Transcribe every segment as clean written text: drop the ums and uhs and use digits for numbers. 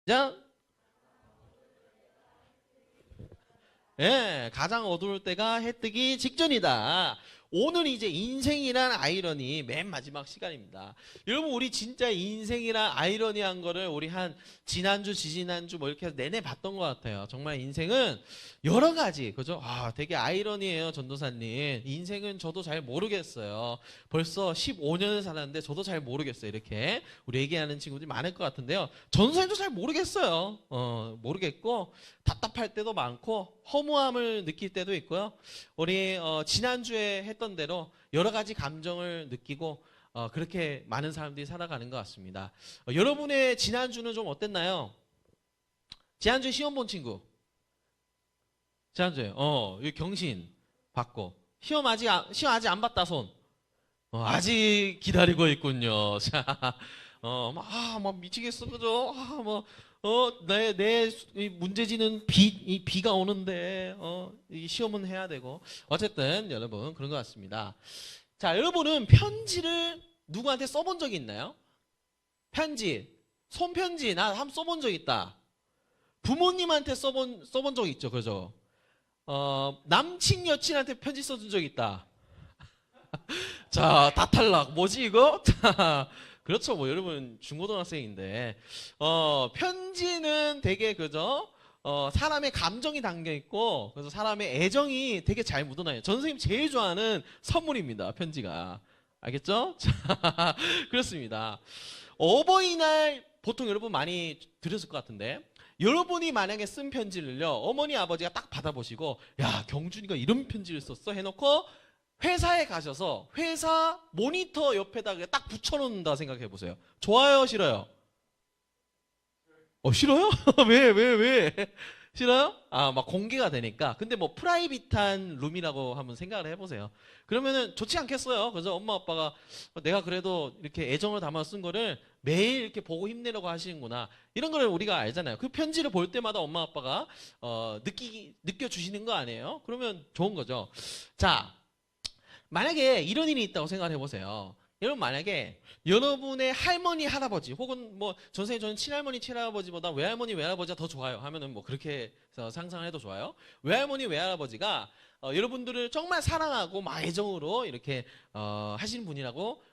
자, 예, 가장 어두울 때가 해 뜨기 직전이다. 오늘 이제 인생이란 아이러니 맨 마지막 시간입니다. 여러분, 우리 진짜 인생이란 아이러니한 거를 우리 한 지난주, 지지난주 뭐 이렇게 해서 내내 봤던 것 같아요. 정말 인생은 여러 가지, 그죠? 되게 아이러니해요, 전도사님. 인생은 저도 잘 모르겠어요. 벌써 15년을 살았는데 저도 잘 모르겠어요. 이렇게 우리 얘기하는 친구들이 많을 것 같은데요. 전도사님도 잘 모르겠어요. 모르겠고, 답답할 때도 많고, 허무함을 느낄 때도 있고요. 우리 지난주에 했던 대로 여러 가지 감정을 느끼고 그렇게 많은 사람들이 살아가는 것 같습니다. 여러분의 지난주는 좀 어땠나요? 지난주에 시험 본 친구. 지난주에 이 경신 받고 시험 아직 안 봤다 손. 아직 기다리고 있군요. 자, 막 미치겠어, 그죠? 이 문제지는 이 비가 오는데, 이 시험은 해야 되고. 어쨌든, 여러분, 그런 것 같습니다. 자, 여러분은 편지를 누구한테 써본 적이 있나요? 편지. 손편지, 나 한번 써본 적 있다. 부모님한테 써본 적 있죠, 그죠? 남친, 여친한테 편지 써준 적 있다. 자, 다 탈락. 뭐지, 이거? 자, 그렇죠. 뭐, 여러분, 중고등학생인데. 편지는 되게, 그죠? 사람의 감정이 담겨 있고, 그래서 사람의 애정이 되게 잘 묻어나요. 전 선생님 제일 좋아하는 선물입니다. 편지가. 알겠죠? 자, 그렇습니다. 어버이날 보통 여러분 많이 들으실 것 같은데, 여러분이 만약에 쓴 편지를요, 어머니, 아버지가 딱 받아보시고, 야, 경준이가 이런 편지를 썼어? 해놓고, 회사에 가셔서 회사 모니터 옆에다 딱 붙여놓는다 생각해 보세요. 좋아요, 싫어요? 싫어요? 왜? 싫어요? 막 공개가 되니까. 근데 뭐 프라이빗한 룸이라고 한번 생각을 해보세요. 그러면은 좋지 않겠어요? 그래서 엄마 아빠가 내가 그래도 이렇게 애정을 담아 쓴 거를 매일 이렇게 보고 힘내려고 하시는구나. 이런 거를 우리가 알잖아요. 그 편지를 볼 때마다 엄마 아빠가 느껴주시는 거 아니에요? 그러면 좋은 거죠. 자, 만약에 이런 일이 있다고 생각을 해보세요. 여러분, 만약에 여러분의 할머니, 할아버지 혹은 뭐 전생에 저는 친할머니, 친할아버지보다 외할머니, 외할아버지가 더 좋아요 하면은 뭐 그렇게 해서 상상을 해도 좋아요. 외할머니, 외할아버지가 여러분들을 정말 사랑하고 막 애정으로 이렇게 하시는 분이라고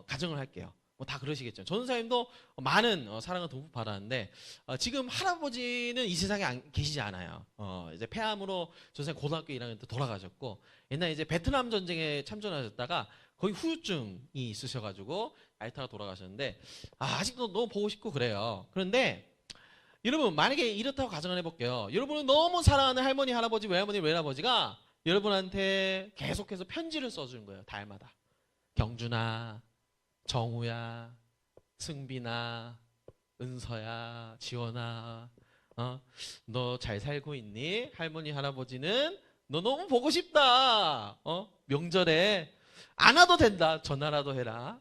가정을 할게요. 뭐 다 그러시겠죠. 전사님도 많은 사랑을 듬뿍 받았는데 지금 할아버지는 이 세상에 계시지 않아요. 이제 폐암으로 전사님 고등학교 1학년 때 돌아가셨고, 옛날에 이제 베트남 전쟁에 참전하셨다가 거의 후유증이 있으셔가지고 알타가 돌아가셨는데, 아직도 너무 보고 싶고 그래요. 그런데 여러분, 만약에 이렇다고 가정을 해볼게요. 여러분은 너무 사랑하는 할머니, 할아버지, 외할머니, 외할아버지가 여러분한테 계속해서 편지를 써주는 거예요. 달마다. 경준아, 정우야, 승빈아, 은서야, 지원아, 너 잘 살고 있니? 할머니, 할아버지는 너 너무 보고 싶다. 명절에 안 와도 된다. 전화라도 해라.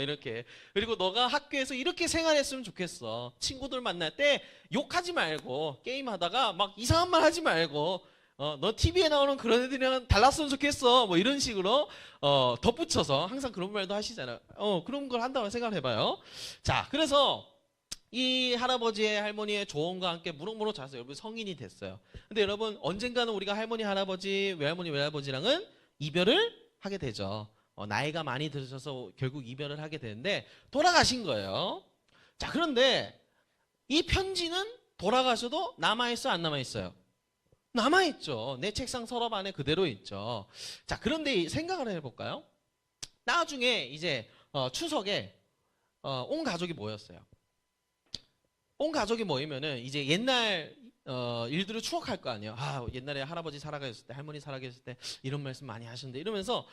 이렇게. 그리고 너가 학교에서 이렇게 생활했으면 좋겠어. 친구들 만날 때 욕하지 말고, 게임하다가 막 이상한 말 하지 말고, 너 TV에 나오는 그런 애들이랑 달랐으면 좋겠어. 뭐 이런 식으로 덧붙여서 항상 그런 말도 하시잖아요. 그런 걸 한다고 생각을 해봐요. 자, 그래서 이 할아버지의 할머니의 조언과 함께 무럭무럭 자라서 여러분 성인이 됐어요. 근데 여러분, 언젠가는 우리가 할머니, 할아버지, 외할머니, 외할아버지랑은 이별을 하게 되죠. 나이가 많이 드셔서 결국 이별을 하게 되는데 돌아가신 거예요. 자, 그런데 이 편지는 돌아가셔도 남아있어요, 안 남아있어요? 남아있죠. 내 책상 서랍 안에 그대로 있죠. 자, 그런데 생각을 해볼까요? 나중에 이제 추석에 온 가족이 모였어요. 온 가족이 모이면은 이제 옛날 일들을 추억할 거 아니에요. 옛날에 할아버지 살아계셨을 때, 할머니 살아계셨을 때 이런 말씀 많이 하셨는데, 이러면서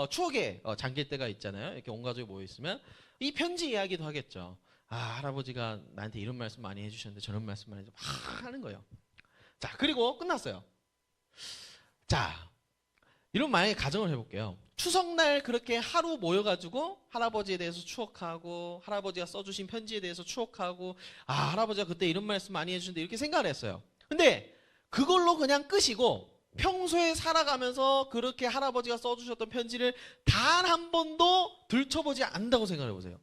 추억에 잠길 때가 있잖아요. 이렇게 온 가족이 모여 있으면 이 편지 이야기도 하겠죠. 할아버지가 나한테 이런 말씀 많이 해주셨는데 저런 말씀 많이 해주셨는데 막 하는 거예요. 자, 그리고 끝났어요. 자, 이런 만약에 가정을 해볼게요. 추석날 그렇게 하루 모여가지고 할아버지에 대해서 추억하고, 할아버지가 써주신 편지에 대해서 추억하고, 할아버지가 그때 이런 말씀 많이 해주셨는데 이렇게 생각을 했어요. 근데 그걸로 그냥 끝이고, 평소에 살아가면서 그렇게 할아버지가 써주셨던 편지를 단 한 번도 들춰보지 않는다고 생각을 해보세요.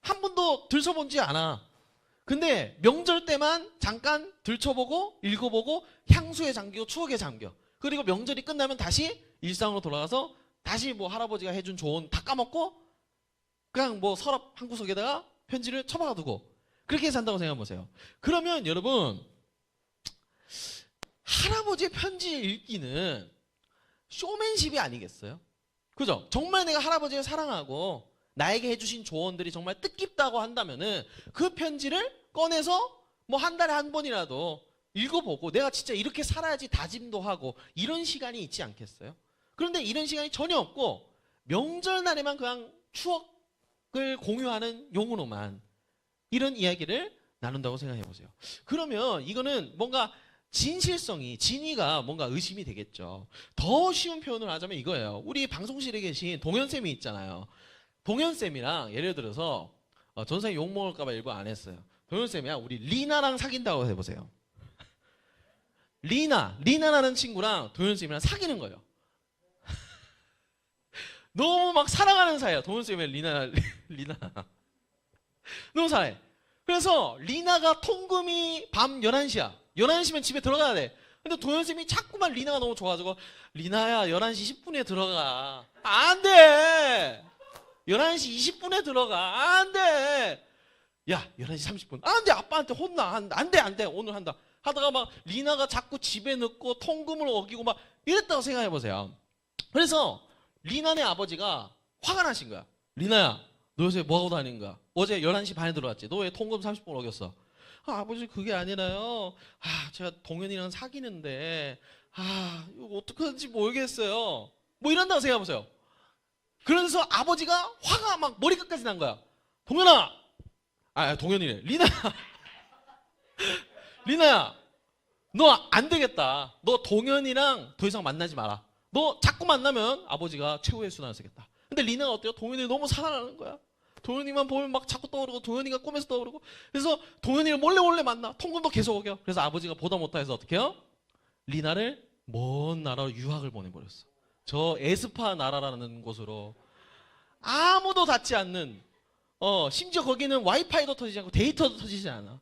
한 번도 들춰본지 않아. 근데 명절 때만 잠깐 들춰보고 읽어보고 향수에 잠기고 추억에 잠겨. 그리고 명절이 끝나면 다시 일상으로 돌아가서 다시 뭐 할아버지가 해준 조언 다 까먹고 그냥 뭐 서랍 한 구석에다가 편지를 처박아두고 그렇게 산다고 생각해보세요. 그러면 여러분 할아버지의 편지 읽기는 쇼맨십이 아니겠어요? 그죠? 정말 내가 할아버지를 사랑하고 나에게 해주신 조언들이 정말 뜻깊다고 한다면은 그 편지를 꺼내서 뭐 한 달에 한 번이라도 읽어보고 내가 진짜 이렇게 살아야지 다짐도 하고 이런 시간이 있지 않겠어요? 그런데 이런 시간이 전혀 없고 명절날에만 그냥 추억을 공유하는 용으로만 이런 이야기를 나눈다고 생각해 보세요. 그러면 이거는 뭔가 진위가 뭔가 의심이 되겠죠. 더 쉬운 표현을 하자면 이거예요. 우리 방송실에 계신 동현쌤이 있잖아요. 동현쌤이랑 예를 들어서 전생에 욕먹을까봐 일부 안 했어요. 동현쌤이랑 우리 리나랑 사귄다고 해보세요. 리나라는 친구랑 동현쌤이랑 사귀는 거예요. 너무 막 사랑하는 사이야. 동현쌤이랑 리나. 너무 사랑해. 그래서 리나가 통금이 밤 11시야. 11시면 집에 들어가야 돼. 근데 동현쌤이 자꾸만 리나가 너무 좋아가지고 리나야 11시 10분에 들어가. 안 돼. 11시 20분에 들어가. 안 돼. 야 11시 30분. 안 돼. 아빠한테 혼나. 안 돼. 오늘 한다. 하다가 막 리나가 자꾸 집에 늦고 통금을 어기고 막 이랬다고 생각해보세요. 그래서 리나네 아버지가 화가 나신 거야. 리나야 너 요새 뭐하고 다니는 거야? 어제 11시 반에 들어왔지. 너 왜 통금 30분 어겼어? 아버지 그게 아니라요. 제가 동현이랑 사귀는데 이거 어떡하는지 모르겠어요. 뭐 이런다고 생각해보세요. 그래서 아버지가 화가 막 머리끝까지 난 거야. 동현아! 동현이래. 리나야 너 안 되겠다. 너 동현이랑 더 이상 만나지 마라. 너 자꾸 만나면 아버지가 최후의 수단을 쓰겠다. 근데 리나가 어때요? 동현이를 너무 사랑하는 거야. 동현이만 보면 막 자꾸 떠오르고 동현이가 꿈에서 떠오르고 그래서 동현이를 몰래 만나. 통금도 계속 오겨. 그래서 아버지가 보다 못하 해서 어떻게 해요? 리나를 먼 나라로 유학을 보내버렸어. 저 에스파 나라라는 곳으로 아무도 닿지 않는 심지어 거기는 와이파이도 터지지 않고 데이터도 터지지 않아.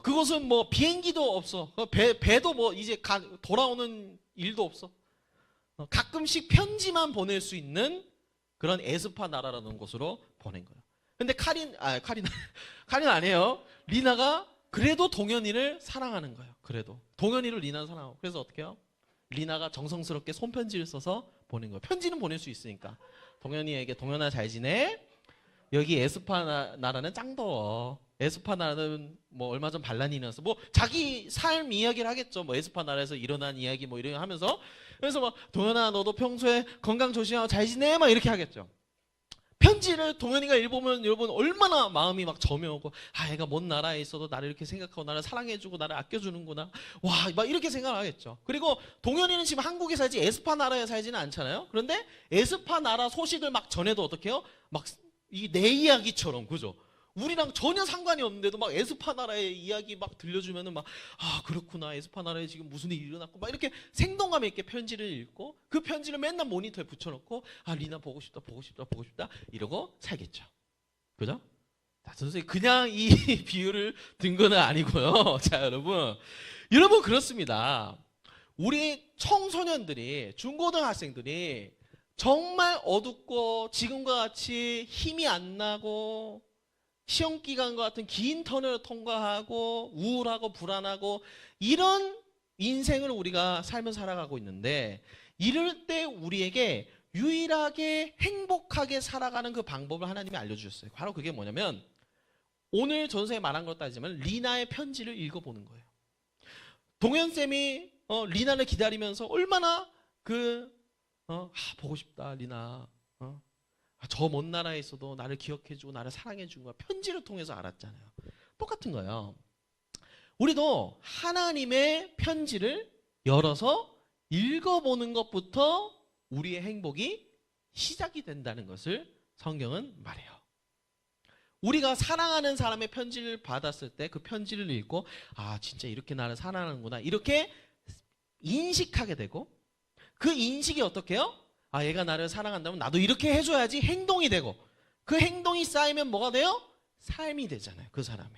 그곳은 뭐 비행기도 없어. 배도 뭐 이제 돌아오는 일도 없어. 가끔씩 편지만 보낼 수 있는 그런 에스파 나라라는 곳으로 보낸 거예요. 근데 카린 아니에요. 리나가 그래도 동현이를 사랑하는 거예요. 그래도 동현이를 리나를 사랑하고 그래서 어떻게 해요? 리나가 정성스럽게 손편지를 써서 보낸 거예요. 편지는 보낼 수 있으니까. 동현이에게 동현아 잘 지내? 여기 에스파 나라는 짱 더워. 에스파 나라는 뭐 얼마 전 반란이 일어났어. 뭐 자기 삶 이야기를 하겠죠. 뭐 에스파 나라에서 일어난 이야기 뭐 이런 거 하면서 그래서 막 동현아 너도 평소에 건강 조심하고 잘 지내? 막 이렇게 하겠죠. 편지를 동현이가 읽어보면 여러분 얼마나 마음이 막 점여오고 얘가 먼 나라에 있어도 나를 이렇게 생각하고 나를 사랑해주고 나를 아껴주는구나. 와 막 이렇게 생각을 하겠죠. 그리고 동현이는 지금 한국에 살지 에스파 나라에 살지는 않잖아요. 그런데 에스파 나라 소식을 막 전해도 어떻게 해요? 막 이 내 이야기처럼 그죠? 우리랑 전혀 상관이 없는데도 막 에스파 나라의 이야기 막 들려주면은 막 그렇구나 에스파 나라에 지금 무슨 일이 일어났고 막 이렇게 생동감 있게 편지를 읽고 그 편지를 맨날 모니터에 붙여놓고 리나 보고 싶다 이러고 살겠죠. 그죠? 선생님 그냥 이 비유를 든 거는 아니고요. 자 여러분 그렇습니다. 우리 청소년들이 중고등학생들이 정말 어둡고 지금과 같이 힘이 안 나고 시험 기간과 같은 긴 터널을 통과하고 우울하고 불안하고 이런 인생을 우리가 살면서 살아가고 있는데 이럴 때 우리에게 유일하게 행복하게 살아가는 그 방법을 하나님이 알려주셨어요. 바로 그게 뭐냐면 오늘 전생에 말한 것 따지면 리나의 편지를 읽어보는 거예요. 동현쌤이 리나를 기다리면서 얼마나 보고 싶다 리나 저 먼 나라에 있어도 나를 기억해주고 나를 사랑해주는 거야. 편지를 통해서 알았잖아요. 똑같은 거예요. 우리도 하나님의 편지를 열어서 읽어보는 것부터 우리의 행복이 시작이 된다는 것을 성경은 말해요. 우리가 사랑하는 사람의 편지를 받았을 때 그 편지를 읽고 진짜 이렇게 나를 사랑하는구나 이렇게 인식하게 되고 그 인식이 어떻게 해요? 얘가 나를 사랑한다면 나도 이렇게 해줘야지 행동이 되고 그 행동이 쌓이면 뭐가 돼요? 삶이 되잖아요. 그 사람의.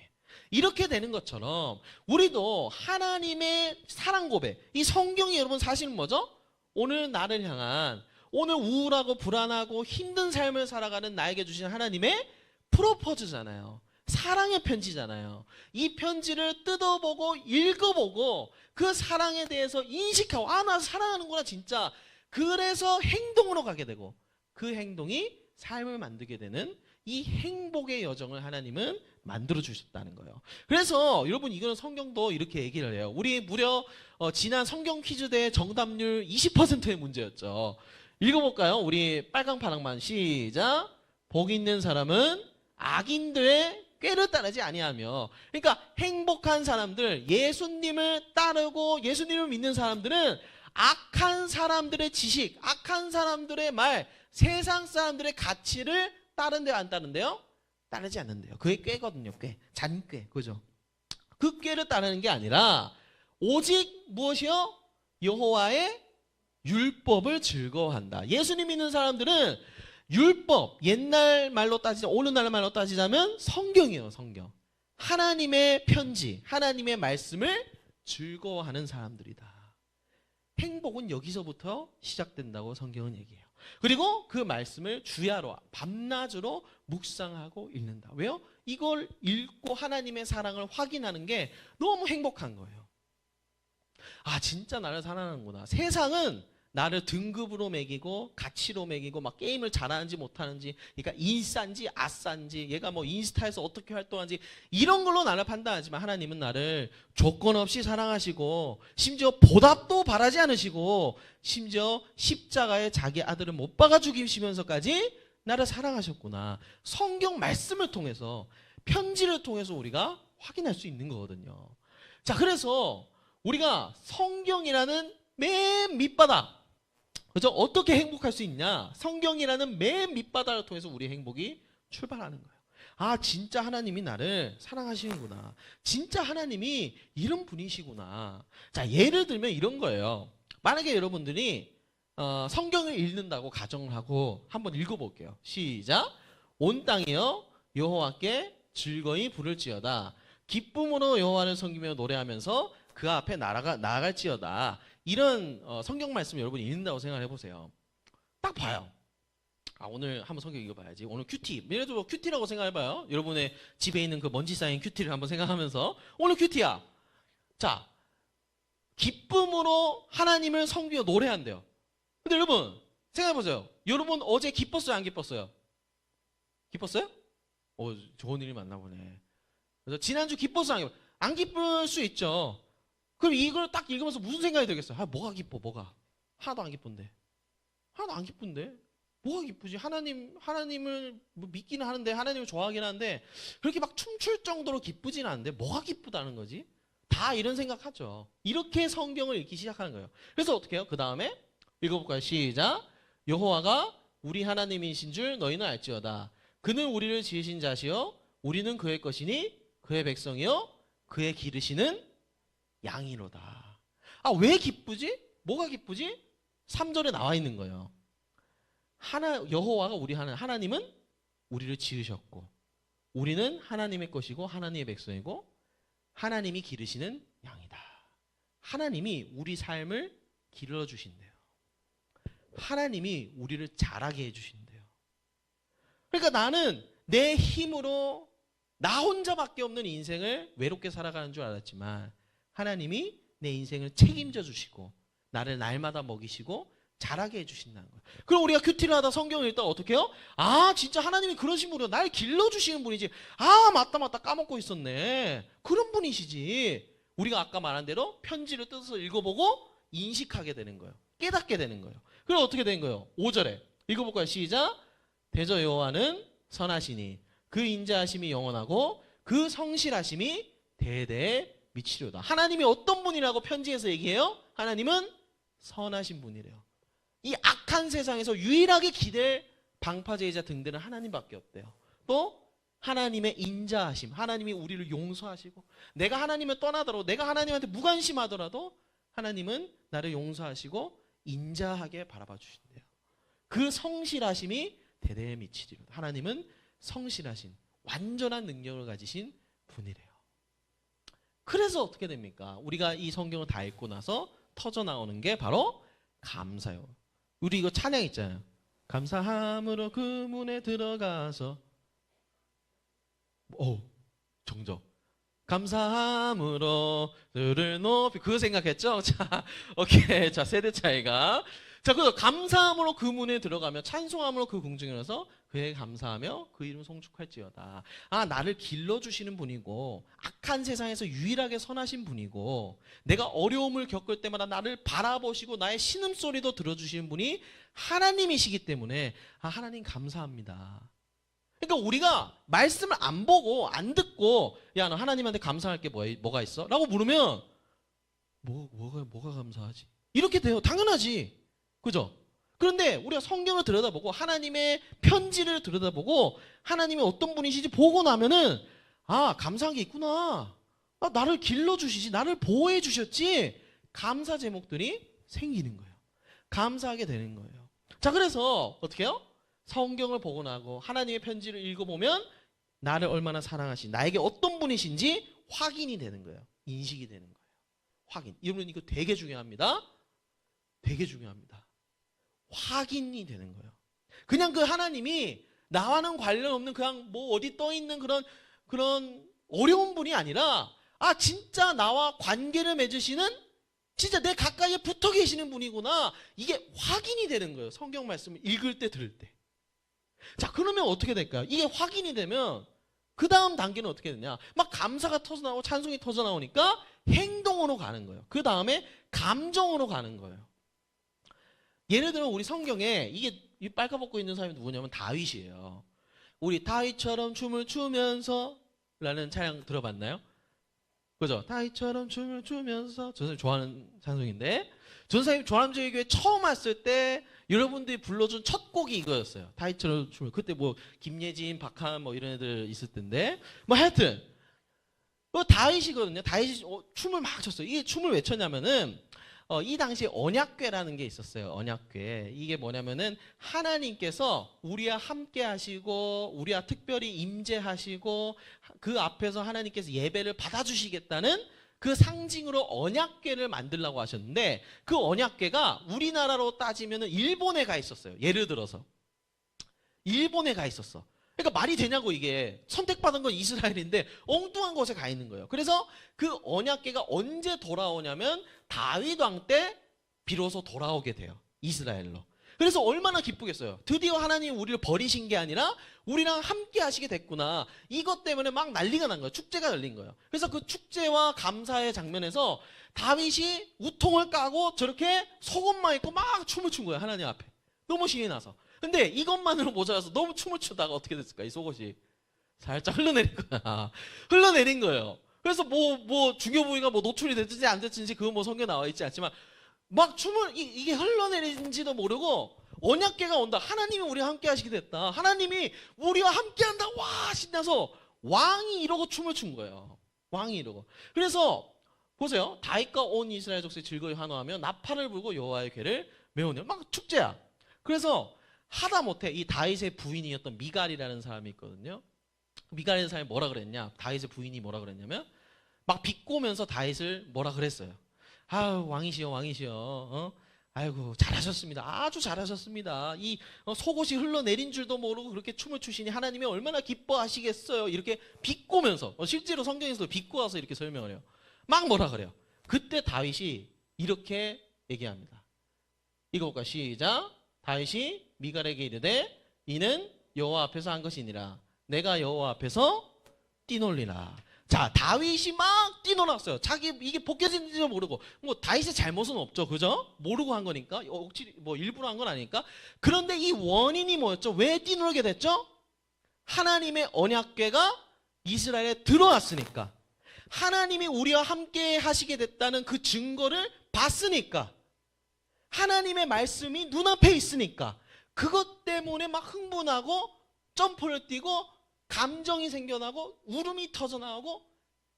이렇게 되는 것처럼 우리도 하나님의 사랑 고백, 이 성경이 여러분 사실은 뭐죠? 오늘 나를 향한, 오늘 우울하고 불안하고 힘든 삶을 살아가는 나에게 주신 하나님의 프로포즈잖아요. 사랑의 편지잖아요. 이 편지를 뜯어보고 읽어보고 그 사랑에 대해서 인식하고, 아, 나 사랑하는구나 진짜. 그래서 행동으로 가게 되고, 그 행동이 삶을 만들게 되는 이 행복의 여정을 하나님은 만들어 주셨다는 거예요. 그래서 여러분, 이거는 성경도 이렇게 얘기를 해요. 우리 무려 지난 성경 퀴즈 대회 정답률 20%의 문제였죠. 읽어볼까요? 우리 빨강 파랑만 시작. 복 있는 사람은 악인들의 꾀를 따르지 아니하며. 그러니까 행복한 사람들, 예수님을 따르고 예수님을 믿는 사람들은 악한 사람들의 지식, 악한 사람들의 말, 세상 사람들의 가치를 따른대요, 안 따른대요? 따르지 않는데요. 그게 꾀거든요. 꾀. 잔꾀. 그죠? 그 꾀를 따르는 게 아니라 오직 무엇이요? 여호와의 율법을 즐거워한다. 예수님 믿는 사람들은 율법, 옛날 말로 따지자, 오늘날 말로 따지자면 성경이에요. 성경. 하나님의 편지, 하나님의 말씀을 즐거워하는 사람들이다. 행복은 여기서부터 시작된다고 성경은 얘기해요. 그리고 그 말씀을 주야로, 밤낮으로 묵상하고 읽는다. 왜요? 이걸 읽고 하나님의 사랑을 확인하는 게 너무 행복한 거예요. 아, 진짜 나를 사랑하는구나. 세상은 나를 등급으로 매기고 가치로 매기고 막 게임을 잘하는지 못하는지, 그러니까 인싸인지 아싸인지, 얘가 뭐 인스타에서 어떻게 활동하는지 이런 걸로 나를 판단하지만, 하나님은 나를 조건 없이 사랑하시고 심지어 보답도 바라지 않으시고 심지어 십자가에 자기 아들을 못 박아 죽이시면서까지 나를 사랑하셨구나. 성경 말씀을 통해서, 편지를 통해서 우리가 확인할 수 있는 거거든요. 자, 그래서 우리가 성경이라는 맨 밑바닥, 그죠? 어떻게 행복할 수 있냐? 성경이라는 맨 밑바닥을 통해서 우리의 행복이 출발하는 거예요. 아, 진짜 하나님이 나를 사랑하시는구나. 진짜 하나님이 이런 분이시구나. 자, 예를 들면 이런 거예요. 만약에 여러분들이 성경을 읽는다고 가정을 하고 한번 읽어볼게요. 시작. 온 땅이여 여호와께 즐거이 부를지어다. 기쁨으로 여호와를 섬기며 노래하면서 그 앞에 나아갈지어다. 이런 성경 말씀 여러분이 읽는다고 생각해 보세요. 딱 봐요. 아, 오늘 한번 성경 읽어봐야지. 오늘 큐티. 예를 들어 큐티라고 생각해봐요. 여러분의 집에 있는 그 먼지 쌓인 큐티를 한번 생각하면서 오늘 큐티야. 자, 기쁨으로 하나님을 섬기며 노래한대요. 근데 여러분 생각해보세요. 여러분 어제 기뻤어요, 안 기뻤어요? 기뻤어요? 좋은 일이 많나 보네. 그래서 지난주 기뻤어요, 안 기뻤어요? 안 기쁠 수 있죠. 그럼 이걸 딱 읽으면서 무슨 생각이 들겠어요? 아, 뭐가 기뻐, 뭐가? 하나도 안 기쁜데. 하나도 안 기쁜데? 뭐가 기쁘지? 하나님을 믿기는 하는데, 하나님을 좋아하긴 하는데, 그렇게 막 춤출 정도로 기쁘지는 않은데, 뭐가 기쁘다는 거지? 다 이런 생각하죠. 이렇게 성경을 읽기 시작하는 거예요. 그래서 어떻게 해요? 그 다음에 읽어볼까요? 시작. 여호와가 우리 하나님이신 줄 너희는 알지어다. 그는 우리를 지으신 자시요 우리는 그의 것이니 그의 백성이요 그의 기르시는 양이로다. 아, 왜 기쁘지? 뭐가 기쁘지? 3절에 나와 있는 거예요. 여호와가 하나님은 우리를 지으셨고, 우리는 하나님의 것이고 하나님의 백성이고 하나님이 기르시는 양이다. 하나님이 우리 삶을 길러주신대요. 하나님이 우리를 자라게 해주신대요. 그러니까 나는 내 힘으로 나 혼자밖에 없는 인생을 외롭게 살아가는 줄 알았지만, 하나님이 내 인생을 책임져 주시고 나를 날마다 먹이시고 자라게 해주신다는 거예요. 그럼 우리가 큐티를 하다 성경을 읽다가 어떻게 해요? 아, 진짜 하나님이 그러신 분이요, 날 길러주시는 분이지. 아, 맞다 까먹고 있었네. 그런 분이시지. 우리가 아까 말한 대로 편지를 뜯어서 읽어보고 인식하게 되는 거예요. 깨닫게 되는 거예요. 그럼 어떻게 된 거예요? 5절에 읽어볼까요? 시작. 대저 여호와는 선하시니 그 인자하심이 영원하고 그 성실하심이 대대에 미치려다. 하나님이 어떤 분이라고 편지에서 얘기해요? 하나님은 선하신 분이래요. 이 악한 세상에서 유일하게 기댈 방파제이자 등대는 하나님밖에 없대요. 또 하나님의 인자하심, 하나님이 우리를 용서하시고, 내가 하나님을 떠나더라도, 내가 하나님한테 무관심하더라도 하나님은 나를 용서하시고 인자하게 바라봐 주신대요. 그 성실하심이 대대에 미치리로다. 하나님은 성실하신 완전한 능력을 가지신 분이래요. 그래서 어떻게 됩니까? 우리가 이 성경을 다 읽고 나서 터져 나오는 게 바로 감사요. 우리 이거 찬양 있잖아요. 감사함으로 그 문에 들어가서 정적. 감사함으로 들을 높이 그거 생각했죠? 자, 오케이. 자, 세대 차이가. 자, 그래서 감사함으로 그 문에 들어가며 찬송함으로 그 궁중에 와서 그에게 감사하며 그 이름 송축할지어다. 아, 나를 길러주시는 분이고 악한 세상에서 유일하게 선하신 분이고 내가 어려움을 겪을 때마다 나를 바라보시고 나의 신음소리도 들어주시는 분이 하나님이시기 때문에 하나님 감사합니다. 그러니까 우리가 말씀을 안 보고 안 듣고 야, 너 하나님한테 감사할 게 뭐가 있어? 라고 물으면 뭐가 감사하지? 이렇게 돼요. 당연하지. 그죠? 그런데 우리가 성경을 들여다보고 하나님의 편지를 들여다보고 하나님이 어떤 분이신지 보고 나면은 감사한 게 있구나. 나를 길러주시지, 나를 보호해 주셨지. 감사 제목들이 생기는 거예요. 감사하게 되는 거예요. 자, 그래서 어떻게 해요? 성경을 보고 나고 하나님의 편지를 읽어보면 나를 얼마나 사랑하신, 나에게 어떤 분이신지 확인이 되는 거예요. 인식이 되는 거예요. 확인. 여러분 이거 되게 중요합니다. 되게 중요합니다. 확인이 되는 거예요. 그냥 그 하나님이 나와는 관련 없는 그냥 뭐 어디 떠 있는 그런 어려운 분이 아니라 진짜 나와 관계를 맺으시는 진짜 내 가까이에 붙어 계시는 분이구나. 이게 확인이 되는 거예요. 성경 말씀을 읽을 때 들을 때. 자, 그러면 어떻게 될까요? 이게 확인이 되면 그 다음 단계는 어떻게 되냐? 막 감사가 터져나오고 찬송이 터져나오니까 행동으로 가는 거예요. 그 다음에 감정으로 가는 거예요. 예를 들어 우리 성경에 이 빨가벗고 있는 사람이 누구냐면 다윗이에요. 우리 다윗처럼 춤을 추면서 라는 찬양 들어봤나요? 그죠? 다윗처럼 춤을 추면서 저 선생님 좋아하는 찬송인데 전 선생님 조남조의 처음 왔을 때 여러분들이 불러준 첫 곡이 이거였어요. 다윗처럼 춤을. 그때 뭐 김예진, 박한 뭐 이런 애들 있을 텐데 뭐 하여튼 다윗이거든요. 다윗이 춤을 막 췄어요. 이게 춤을 왜 췄냐면은 이 당시에 언약궤라는 게 있었어요. 언약궤. 이게 뭐냐면은 하나님께서 우리와 함께 하시고 우리와 특별히 임재하시고 그 앞에서 하나님께서 예배를 받아주시겠다는 그 상징으로 언약궤를 만들라고 하셨는데 그 언약궤가 우리나라로 따지면은 일본에 가 있었어요. 예를 들어서 일본에 가 있었어. 그러니까 말이 되냐고. 이게 선택받은 건 이스라엘인데 엉뚱한 곳에 가 있는 거예요. 그래서 그 언약궤가 언제 돌아오냐면 다윗 왕 때 비로소 돌아오게 돼요. 이스라엘로. 그래서 얼마나 기쁘겠어요. 드디어 하나님 우리를 버리신 게 아니라 우리랑 함께 하시게 됐구나. 이것 때문에 막 난리가 난 거예요. 축제가 열린 거예요. 그래서 그 축제와 감사의 장면에서 다윗이 우통을 까고 저렇게 속옷만 입고 막 춤을 춘 거예요. 하나님 앞에. 너무 신이 나서. 근데 이것만으로 모자라서 너무 춤을 추다가 어떻게 됐을까? 이 속옷이 살짝 흘러내린 거야. 흘러내린 거예요. 그래서 뭐 중요 부위가 뭐 노출이 됐든지 안 됐든지 그건 뭐 성경에 나와 있지 않지만 막 춤을 이게 흘러내린지도 모르고 언약궤가 온다. 하나님이 우리와 함께 하시게 됐다. 하나님이 우리와 함께 한다. 와, 신나서 왕이 이러고 춤을 춘 거예요. 왕이 이러고. 그래서 보세요. 다윗과 온 이스라엘 족속이 즐거이 환호하며 나팔을 불고 여호와의 궤를 메우며 막 축제야. 그래서 하다못해 이 다윗의 부인이었던 미갈이라는 사람이 있거든요. 미갈이라는 사람이 뭐라 그랬냐? 다윗의 부인이 뭐라 그랬냐면 막 비꼬면서 다윗을 뭐라 그랬어요. 왕이시여 왕이시여. 아이고 잘하셨습니다. 아주 잘하셨습니다. 이 속옷이 흘러내린 줄도 모르고 그렇게 춤을 추시니 하나님이 얼마나 기뻐하시겠어요. 이렇게 비꼬면서 실제로 성경에서도 비꼬아서 이렇게 설명을 해요. 막 뭐라 그래요. 그때 다윗이 이렇게 얘기합니다. 이거볼까 시작. 다윗이 미갈에게 이르되 이는 여호와 앞에서 한 것이니라. 내가 여호와 앞에서 뛰놀리라. 자, 다윗이 막 뛰놀았어요. 자기 이게 벗겨진지도 모르고. 뭐 다윗의 잘못은 없죠. 그죠? 모르고 한 거니까. 억지 뭐 일부러 한 건 아니니까. 그런데 이 원인이 뭐였죠? 왜 뛰놀게 됐죠? 하나님의 언약궤가 이스라엘에 들어왔으니까. 하나님이 우리와 함께 하시게 됐다는 그 증거를 봤으니까. 하나님의 말씀이 눈앞에 있으니까. 그것 때문에 막 흥분하고 점프를 뛰고 감정이 생겨나고 울음이 터져나오고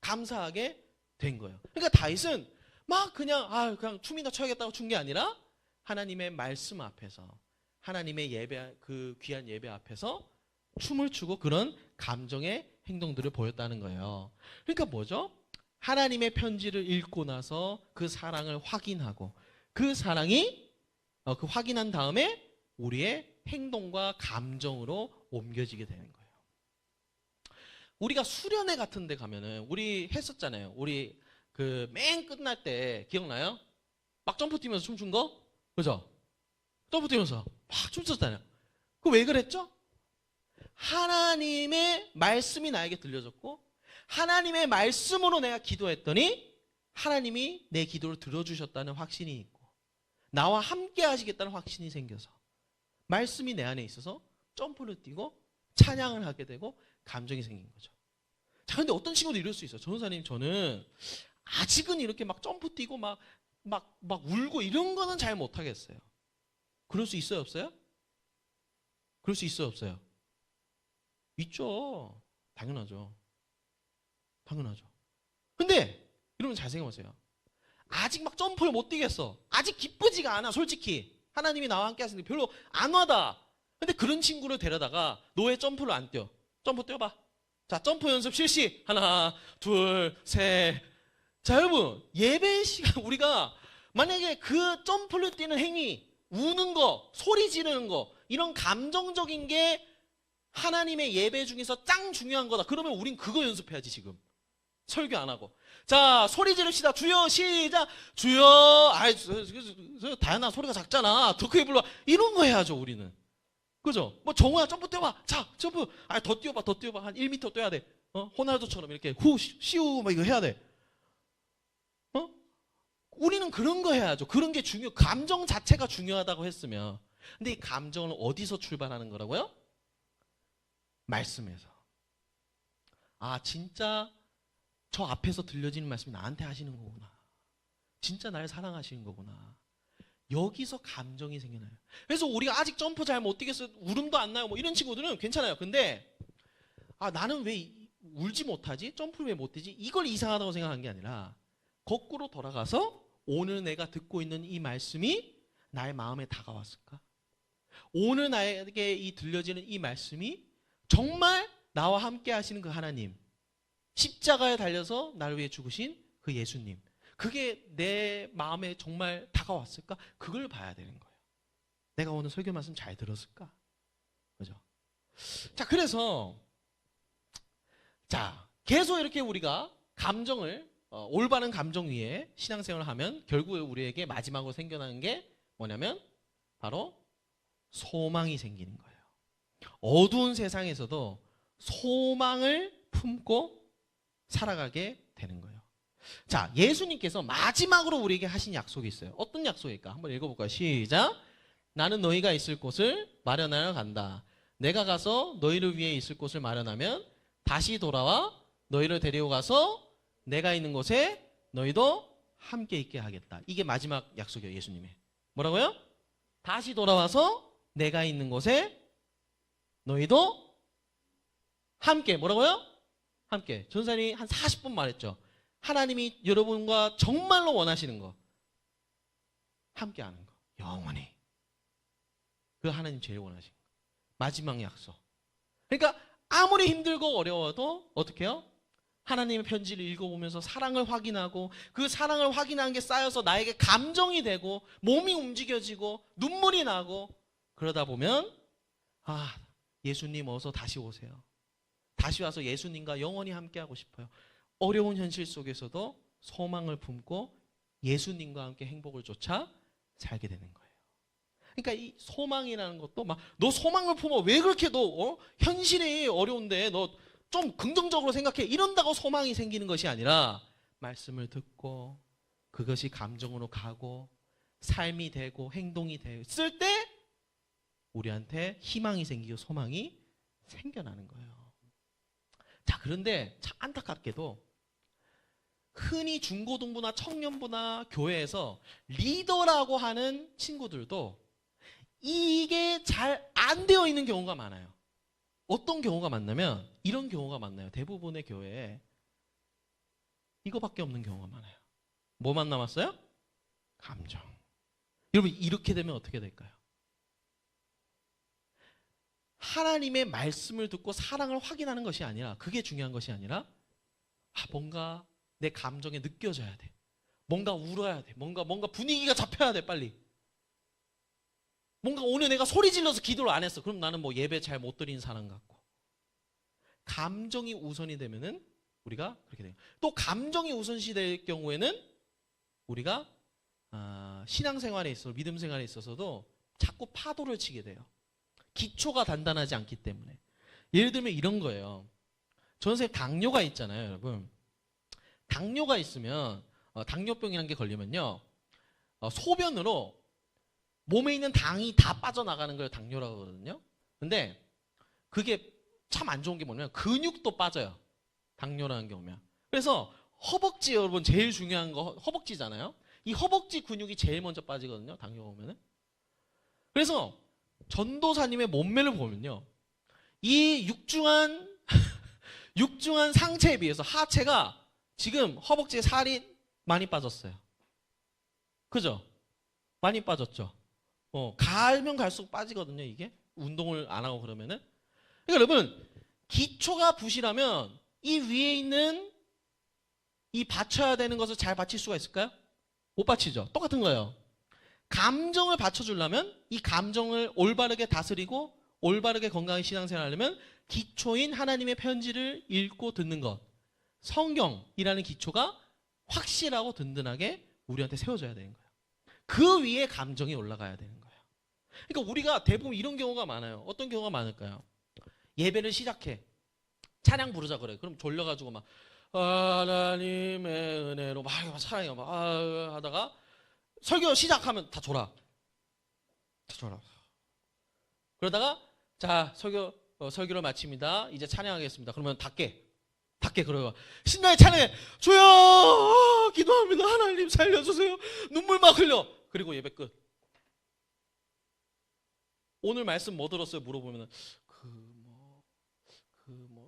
감사하게 된 거예요. 그러니까 다윗은 막 그냥 춤이나 춰야겠다고 춘 게 아니라 하나님의 말씀 앞에서 하나님의 예배, 그 귀한 예배 앞에서 춤을 추고 그런 감정의 행동들을 보였다는 거예요. 그러니까 뭐죠? 하나님의 편지를 읽고 나서 그 사랑을 확인하고 그 사랑이 그 확인한 다음에 우리의 행동과 감정으로 옮겨지게 되는 거예요. 우리가 수련회 같은 데 가면은 우리 했었잖아요. 우리 그 맨 끝날 때 기억나요? 막 점프 뛰면서 춤춘 거? 그죠? 점프 뛰면서 막 춤췄잖아요. 그 왜 그랬죠? 하나님의 말씀이 나에게 들려졌고 하나님의 말씀으로 내가 기도했더니 하나님이 내 기도를 들어주셨다는 확신이 있고 나와 함께 하시겠다는 확신이 생겨서 말씀이 내 안에 있어서 점프를 뛰고 찬양을 하게 되고 감정이 생긴 거죠. 자, 근데 어떤 친구도 이럴 수 있어요. 전도사님, 저는 아직은 이렇게 막 점프 뛰고 막 울고 이런 거는 잘 못하겠어요. 그럴 수 있어요, 없어요? 그럴 수 있어요, 없어요? 있죠. 당연하죠. 당연하죠. 근데 여러분 잘 생각해보세요. 아직 막 점프를 못 뛰겠어. 아직 기쁘지가 않아, 솔직히. 하나님이 나와 함께 하시는데 별로 안 와다. 근데 그런 친구를 데려다가 너 왜 점프를 안 뛰어? 점프 뛰어봐. 자, 점프 연습 실시. 하나, 둘, 셋. 자, 여러분, 예배 시간 우리가 만약에 그 점프를 뛰는 행위, 우는 거, 소리 지르는 거, 이런 감정적인 게 하나님의 예배 중에서 짱 중요한 거다. 그러면 우린 그거 연습해야지, 지금. 설교 안 하고. 자, 소리 지릅시다. 주여, 시작. 주여. 아이, 다현아, 소리가 작잖아. 더 크게 불러. 이런 거 해야죠, 우리는. 그죠? 뭐, 정우야, 점프 뛰어봐. 자, 점프. 아, 더 뛰어봐, 더 뛰어봐. 한 1m 뛰어야 돼. 호날두처럼 이렇게 후, 시우, 막 이거 해야 돼. 우리는 그런 거 해야죠. 그런 게 감정 자체가 중요하다고 했으면. 근데 이 감정은 어디서 출발하는 거라고요? 말씀에서. 아, 진짜 저 앞에서 들려지는 말씀이 나한테 하시는 거구나. 진짜 날 사랑하시는 거구나. 여기서 감정이 생겨나요. 그래서 우리가 아직 점프 잘 못 뛰겠어요. 울음도 안 나요. 뭐 이런 친구들은 괜찮아요. 근데 나는 왜 울지 못하지? 점프를 왜 못 뛰지? 이걸 이상하다고 생각한 게 아니라 거꾸로 돌아가서 오늘 내가 듣고 있는 이 말씀이 나의 마음에 다가왔을까? 오늘 나에게 이 들려지는 이 말씀이 정말 나와 함께 하시는 그 하나님, 십자가에 달려서 나를 위해 죽으신 그 예수님, 그게 내 마음에 정말 다가왔을까? 그걸 봐야 되는 거예요. 내가 오늘 설교 말씀 잘 들었을까? 그죠? 자, 그래서 계속 이렇게 우리가 감정을 올바른 감정 위에 신앙생활을 하면 결국에 우리에게 마지막으로 생겨나는 게 뭐냐면 바로 소망이 생기는 거예요. 어두운 세상에서도 소망을 품고 살아가게 되는 거예요. 자, 예수님께서 마지막으로 우리에게 하신 약속이 있어요. 어떤 약속일까? 한번 읽어볼까요? 시작. 나는 너희가 있을 곳을 마련하러 간다. 내가 가서 너희를 위해 있을 곳을 마련하면 다시 돌아와 너희를 데려가서 내가 있는 곳에 너희도 함께 있게 하겠다. 이게 마지막 약속이에요, 예수님의. 뭐라고요? 다시 돌아와서 내가 있는 곳에 너희도 함께. 뭐라고요? 함께. 전사님이 한 40분 말했죠. 하나님이 여러분과 정말로 원하시는 거. 함께 하는 거. 영원히. 그 하나님 제일 원하시는 거. 마지막 약속. 그러니까 아무리 힘들고 어려워도 어떻게 해요? 하나님의 편지를 읽어보면서 사랑을 확인하고 그 사랑을 확인한 게 쌓여서 나에게 감정이 되고 몸이 움직여지고 눈물이 나고 그러다 보면 예수님 어서 다시 오세요. 다시 와서 예수님과 영원히 함께하고 싶어요. 어려운 현실 속에서도 소망을 품고 예수님과 함께 행복을 쫓아 살게 되는 거예요. 그러니까 이 소망이라는 것도 너 소망을 품어. 왜 그렇게 너 현실이 어려운데 너 좀 긍정적으로 생각해. 이런다고 소망이 생기는 것이 아니라 말씀을 듣고 그것이 감정으로 가고 삶이 되고 행동이 됐을 때 우리한테 희망이 생기고 소망이 생겨나는 거예요. 자, 그런데 참 안타깝게도 흔히 중고등부나 청년부나 교회에서 리더라고 하는 친구들도 이게 잘 안 되어 있는 경우가 많아요. 어떤 경우가 많냐면 이런 경우가 많나요? 대부분의 교회에 이거밖에 없는 경우가 많아요. 뭐만 남았어요? 감정. 여러분, 이렇게 되면 어떻게 될까요? 하나님의 말씀을 듣고 사랑을 확인하는 것이 아니라, 그게 중요한 것이 아니라 뭔가 내 감정에 느껴져야 돼. 뭔가 울어야 돼. 뭔가 분위기가 잡혀야 돼, 빨리. 뭔가 오늘 내가 소리 질러서 기도를 안 했어. 그럼 나는 뭐 예배 잘 못 드리는 사람 같고. 감정이 우선이 되면은 우리가 그렇게 돼요. 또 감정이 우선시 될 경우에는 우리가 신앙생활에 있어서 믿음 생활에 있어서도 자꾸 파도를 치게 돼요. 기초가 단단하지 않기 때문에. 예를 들면 이런 거예요. 전세 당뇨가 있잖아요, 여러분. 당뇨가 있으면 당뇨병이라는 게 걸리면요, 소변으로 몸에 있는 당이 다 빠져나가는 걸 당뇨라고 하거든요. 근데 그게 참 안 좋은 게 뭐냐면 근육도 빠져요. 당뇨라는 게 오면. 그래서 허벅지, 여러분 제일 중요한 거 허벅지잖아요. 이 허벅지 근육이 제일 먼저 빠지거든요, 당뇨가 오면은. 그래서 전도사님의 몸매를 보면요, 이 육중한 상체에 비해서 하체가 지금 허벅지에 살이 많이 빠졌어요. 그죠? 많이 빠졌죠. 갈면 갈수록 빠지거든요, 이게. 운동을 안 하고 그러면은. 그러니까 여러분, 기초가 부실하면 이 위에 있는 이 받쳐야 되는 것을 잘 받칠 수가 있을까요? 못 받치죠. 똑같은 거예요. 감정을 받쳐주려면 이 감정을 올바르게 다스리고 올바르게 건강한 신앙생활을 하려면 기초인 하나님의 편지를 읽고 듣는 것, 성경이라는 기초가 확실하고 든든하게 우리한테 세워져야 되는 거예요. 그 위에 감정이 올라가야 되는 거예요. 그러니까 우리가 대부분 이런 경우가 많아요. 어떤 경우가 많을까요? 예배를 시작해. 찬양 부르자 그래. 그럼 졸려가지고 막 하나님의 은혜로 막 찬양해 막 하다가 설교 시작하면 다 졸아. 그러다가 자 설교를 마칩니다. 이제 찬양하겠습니다. 그러면 다 깨. 그러고 신나게 찬양해. 주여 기도합니다. 하나님 살려주세요. 눈물 막 흘려. 그리고 예배 끝. 오늘 말씀 뭐 들었어요? 물어보면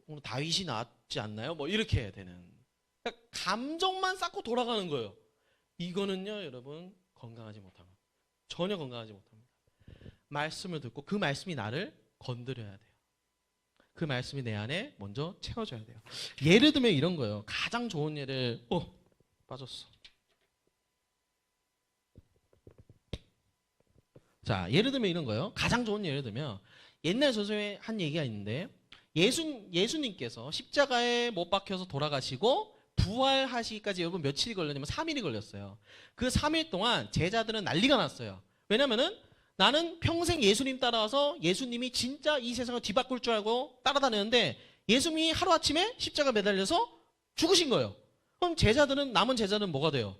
오늘 다윗이 나왔지 않나요? 뭐 이렇게 해야 되는. 그러니까 감정만 쌓고 돌아가는 거예요. 이거는요, 여러분 건강하지 못합니다. 전혀 건강하지 못합니다. 말씀을 듣고 그 말씀이 나를 건드려야 돼요. 그 말씀이 내 안에 먼저 채워져야 돼요. 예를 들면 이런 거예요. 가장 좋은 예를 빠졌어. 자, 예를 들면 이런 거예요. 가장 좋은 예를 들면 옛날 저서에 한 얘기가 있는데 예수님께서 십자가에 못 박혀서 돌아가시고 부활하시기까지 여러분 며칠이 걸렸냐면 3일이 걸렸어요. 그 3일 동안 제자들은 난리가 났어요. 왜냐면은 나는 평생 예수님 따라와서 예수님이 진짜 이 세상을 뒤바꿀 줄 알고 따라다녔는데 예수님이 하루아침에 십자가 매달려서 죽으신 거예요. 그럼 남은 제자들은 뭐가 돼요?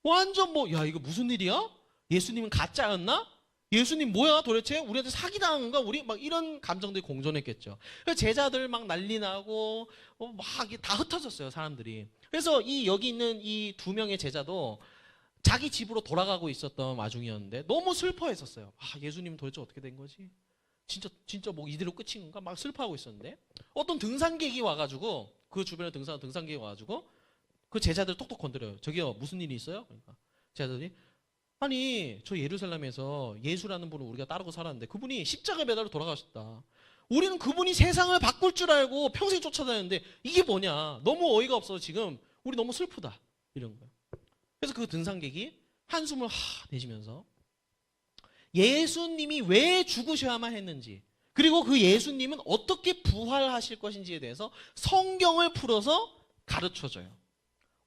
완전 야 이거 무슨 일이야? 예수님은 가짜였나? 예수님 뭐야 도대체? 우리한테 사기당한 건가? 우리 막 이런 감정들이 공존했겠죠. 그래서 제자들 막 난리 나고 막 다 흩어졌어요, 사람들이. 그래서 여기 있는 이 2명의 제자도 자기 집으로 돌아가고 있었던 와중이었는데 너무 슬퍼했었어요. 예수님 도대체 어떻게 된 거지? 진짜 뭐 이대로 끝인 건가? 막 슬퍼하고 있었는데 어떤 등산객이 와가지고 그 주변에 등산객이 와가지고 그 제자들 똑똑 건드려요. 저기요 무슨 일이 있어요? 그러니까 제자들이 아니 저 예루살렘에서 예수라는 분을 우리가 따르고 살았는데 그분이 십자가 매달려 돌아가셨다. 우리는 그분이 세상을 바꿀 줄 알고 평생 쫓아다녔는데 이게 뭐냐? 너무 어이가 없어서 지금 우리 너무 슬프다. 이런 거예요. 그래서 그 등산객이 한숨을 내쉬면서 예수님이 왜 죽으셔야만 했는지 그리고 그 예수님은 어떻게 부활하실 것인지에 대해서 성경을 풀어서 가르쳐줘요.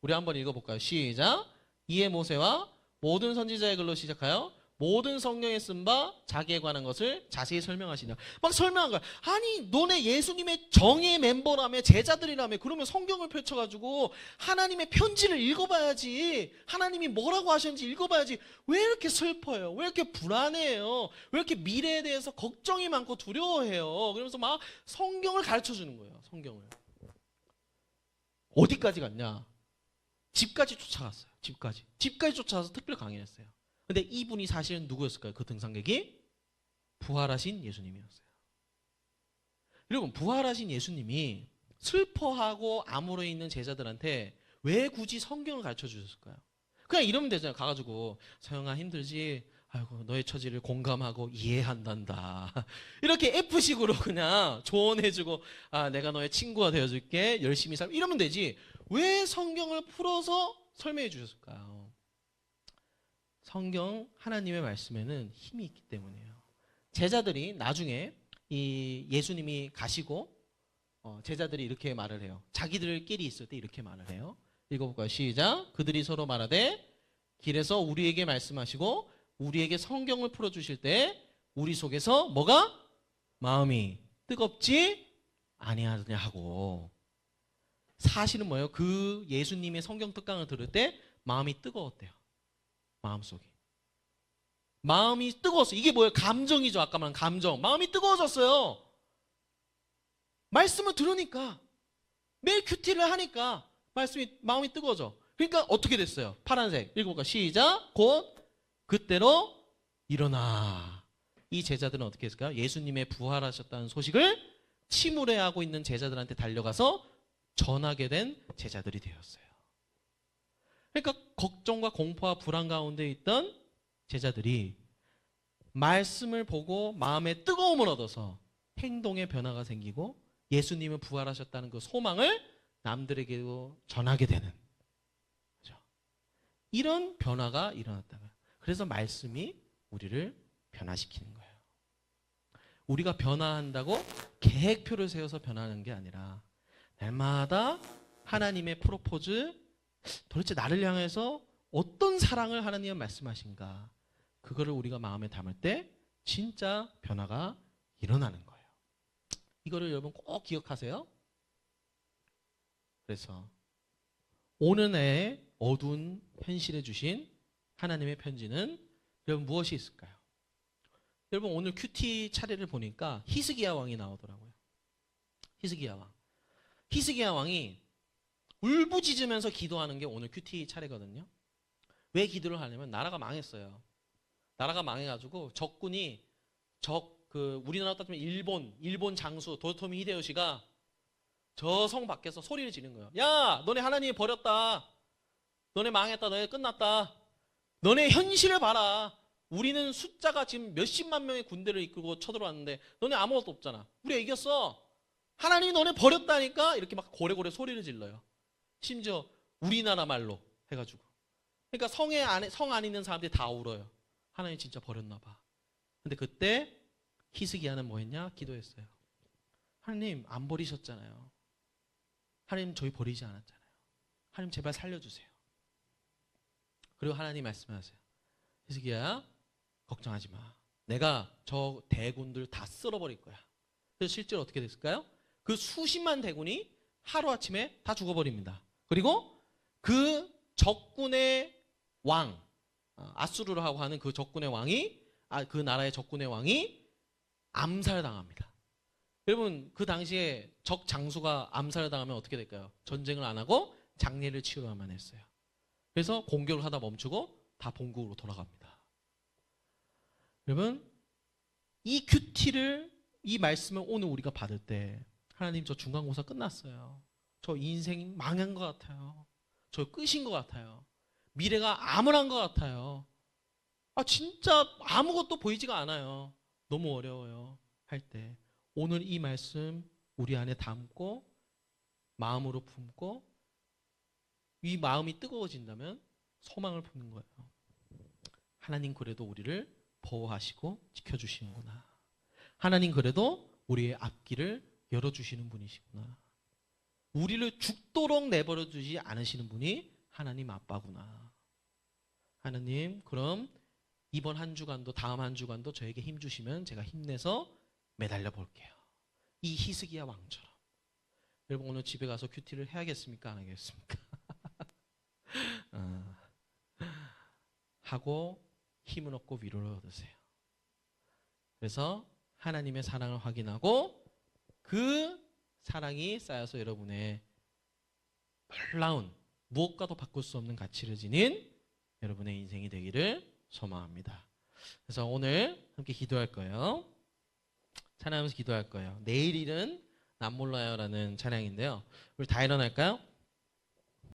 우리 한번 읽어볼까요? 시작. 이에 모세와 모든 선지자의 글로 시작하여 모든 성경에 쓴 바 자기에 관한 것을 자세히 설명하시냐. 막 설명한 거야. 아니 너네 예수님의 정예 멤버라며 제자들이라며 그러면 성경을 펼쳐가지고 하나님의 편지를 읽어봐야지. 하나님이 뭐라고 하셨는지 읽어봐야지. 왜 이렇게 슬퍼요? 왜 이렇게 불안해요? 왜 이렇게 미래에 대해서 걱정이 많고 두려워해요? 그러면서 막 성경을 가르쳐주는 거예요. 성경을. 어디까지 갔냐? 집까지 쫓아갔어요. 집까지 쫓아가서 특별 강연했어요. 근데 이분이 사실은 누구였을까요? 그 등산객이 부활하신 예수님이었어요. 여러분 부활하신 예수님이 슬퍼하고 암울해 있는 제자들한테 왜 굳이 성경을 가르쳐 주셨을까요? 그냥 이러면 되잖아요. 가가지고 서영아 힘들지? 아이고 너의 처지를 공감하고 이해한단다. 이렇게 F식으로 그냥 조언해주고 내가 너의 친구가 되어줄게. 열심히 이러면 되지. 왜 성경을 풀어서 설명해 주셨을까요? 성경 하나님의 말씀에는 힘이 있기 때문이에요. 제자들이 나중에 이 예수님이 가시고 제자들이 이렇게 말을 해요. 자기들끼리 있을 때 이렇게 말을 해요. 읽어볼까요? 시작. 그들이 서로 말하되 길에서 우리에게 말씀하시고 우리에게 성경을 풀어주실 때 우리 속에서 뭐가? 마음이 뜨겁지 아니하느냐 하고. 사실은 뭐예요? 그 예수님의 성경 특강을 들을 때 마음이 뜨거웠대요. 마음속이. 마음이 뜨거웠어요. 이게 뭐예요? 감정이죠. 아까 말한 감정. 마음이 뜨거워졌어요. 말씀을 들으니까 매일 큐티를 하니까 마음이 뜨거워져. 그러니까 어떻게 됐어요? 파란색. 읽어볼까? 시작. 곧 그때로 일어나. 이 제자들은 어떻게 했을까요? 예수님의 부활하셨다는 소식을 침울해하고 있는 제자들한테 달려가서 전하게 된 제자들이 되었어요. 그러니까 걱정과 공포와 불안 가운데 있던 제자들이 말씀을 보고 마음에 뜨거움을 얻어서 행동의 변화가 생기고 예수님은 부활하셨다는 그 소망을 남들에게도 전하게 되는 거죠. 이런 변화가 일어났다고요. 그래서 말씀이 우리를 변화시키는 거예요. 우리가 변화한다고 계획표를 세워서 변하는 게 아니라 날마다 하나님의 프로포즈, 도대체 나를 향해서 어떤 사랑을 하나님은 말씀하신가, 그거를 우리가 마음에 담을 때 진짜 변화가 일어나는 거예요. 이거를 여러분 꼭 기억하세요. 그래서 오늘의 어두운 현실에 주신 하나님의 편지는 여러분 무엇이 있을까요? 여러분 오늘 큐티 차례를 보니까 히스기야 왕이 나오더라고요. 히스기야 왕. 히스기야 왕이 울부짖으면서 기도하는 게 오늘 큐티 차례거든요. 왜 기도를 하냐면 나라가 망했어요. 나라가 망해가지고 적군이 우리나라 따지면 일본 장수 도요토미 히데요시가 저 성 밖에서 소리를 지르는 거예요. 야, 너네 하나님이 버렸다. 너네 망했다. 너네 끝났다. 너네 현실을 봐라. 우리는 숫자가 지금 몇십만 명의 군대를 이끌고 쳐들어왔는데 너네 아무것도 없잖아. 우리가 이겼어. 하나님이 너네 버렸다니까. 이렇게 막 고래고래 소리를 질러요. 심지어 우리나라 말로 해가지고. 그러니까 성 안에 있는 사람들이 다 울어요. 하나님 진짜 버렸나 봐. 근데 그때 히스기야는 뭐 했냐? 기도했어요. 하나님 안 버리셨잖아요. 하나님 저희 버리지 않았잖아요. 하나님 제발 살려주세요. 그리고 하나님 말씀하세요. 히스기야 걱정하지 마. 내가 저 대군들 다 쓸어버릴 거야. 그래서 실제로 어떻게 됐을까요? 그 수십만 대군이 하루아침에 다 죽어버립니다. 그리고 그 적군의 왕, 아수르라고 하는 그 적군의 왕이, 그 나라의 적군의 왕이 암살당합니다. 여러분 그 당시에 적 장수가 암살당하면 어떻게 될까요? 전쟁을 안 하고 장례를 치러야만 했어요. 그래서 공격을 하다 멈추고 다 본국으로 돌아갑니다. 여러분 이 큐티를, 이 말씀을 오늘 우리가 받을 때 하나님 저 중간고사 끝났어요. 저 인생 망한 것 같아요. 저 끝인 것 같아요. 미래가 암울한 것 같아요. 진짜 아무것도 보이지가 않아요. 너무 어려워요. 할 때 오늘 이 말씀 우리 안에 담고 마음으로 품고 이 마음이 뜨거워진다면 소망을 품는 거예요. 하나님 그래도 우리를 보호하시고 지켜주시는구나. 하나님 그래도 우리의 앞길을 열어주시는 분이시구나. 우리를 죽도록 내버려 두지 않으시는 분이 하나님 아빠구나. 하나님 그럼 이번 한 주간도 다음 한 주간도 저에게 힘 주시면 제가 힘내서 매달려 볼게요. 이 히스기야 왕처럼. 여러분 오늘 집에 가서 큐티를 해야겠습니까? 안 하겠습니까? 하고 힘을 얻고 위로를 얻으세요. 그래서 하나님의 사랑을 확인하고 그 사랑이 쌓여서 여러분의 놀라운 무엇과도 바꿀 수 없는 가치를 지닌 여러분의 인생이 되기를 소망합니다. 그래서 오늘 함께 기도할 거예요. 찬양하면서 기도할 거예요. 내일일은 난 몰라요라는 찬양인데요. 우리 다 일어날까요?